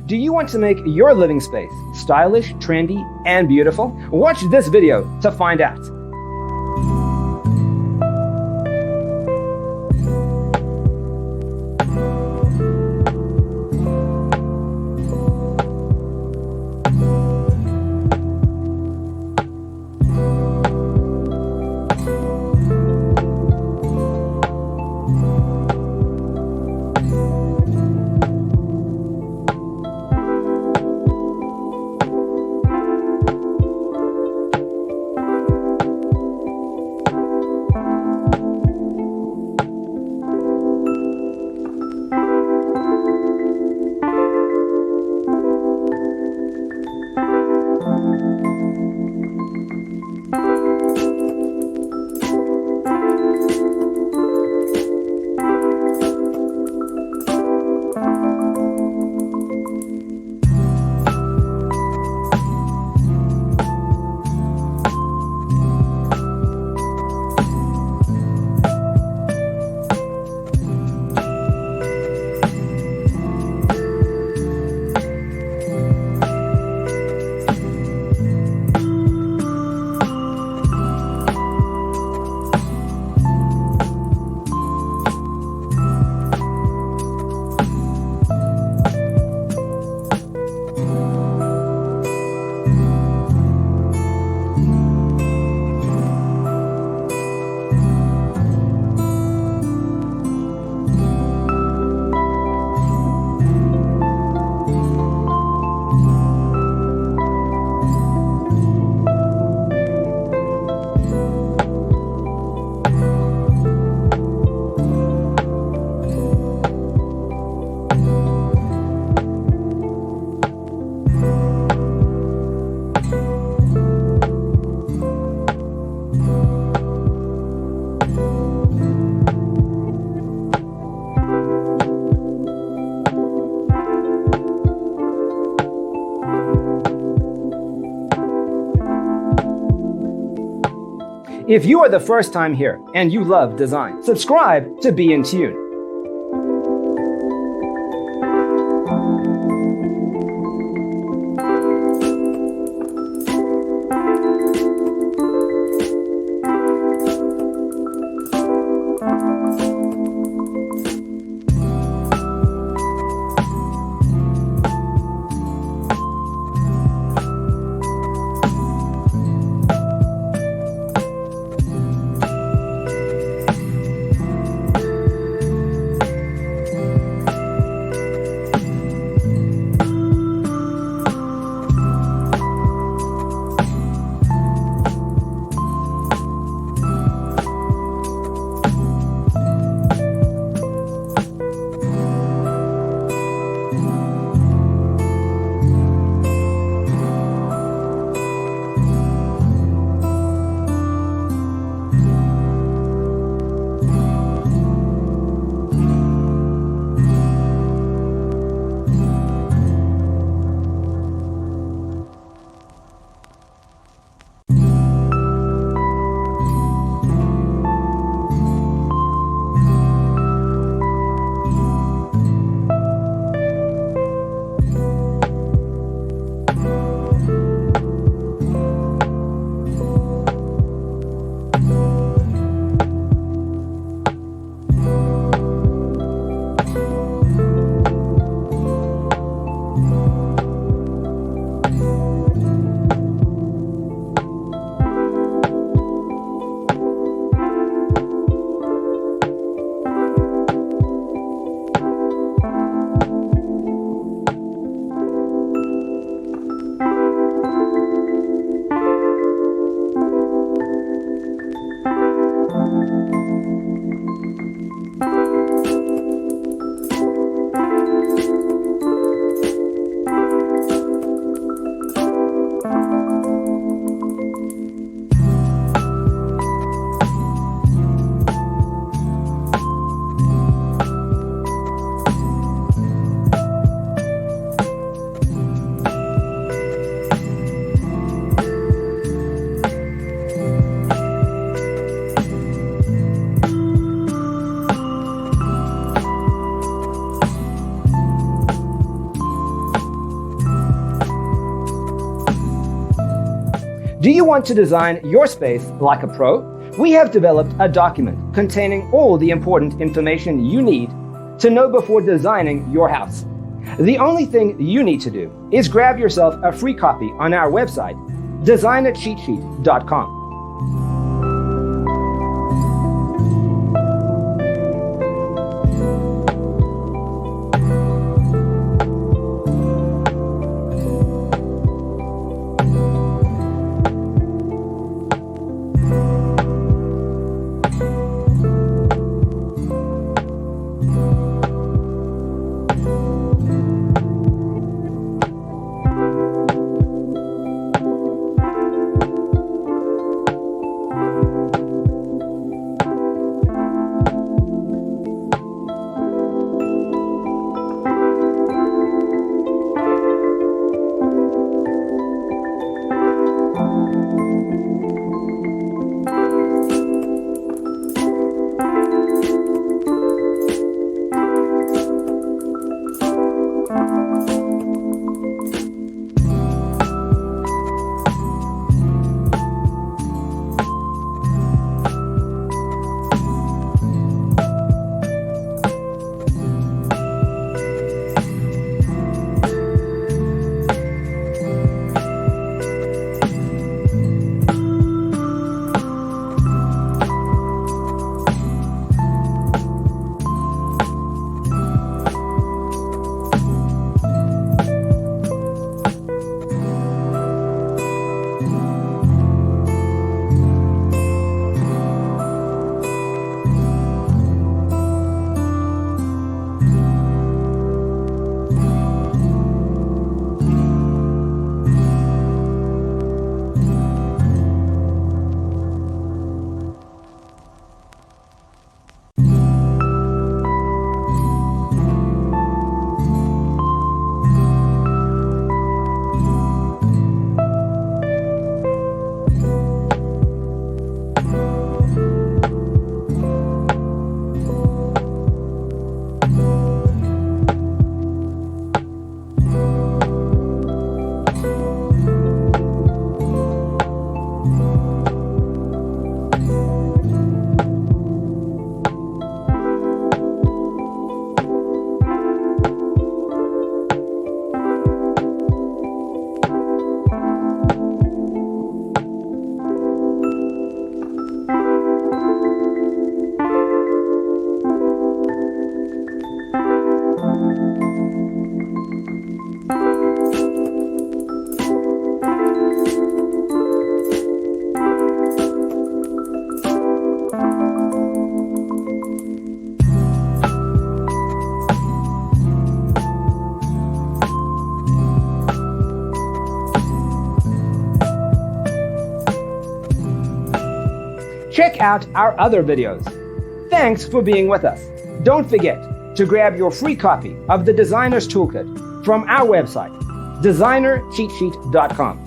Do you want to make your living space stylish, trendy, and beautiful? Watch this video to find out. If you are the first time here and you love design, subscribe to Be in Tune. Do you want to design your space like a pro? We have developed a document containing all the important information you need to know before designing your house. The only thing you need to do is grab yourself a free copy on our website, designercheatsheet.com. Check out our other videos. Thanks for being with us. Don't forget to grab your free copy of the Designer's Toolkit from our website, designercheatsheet.com.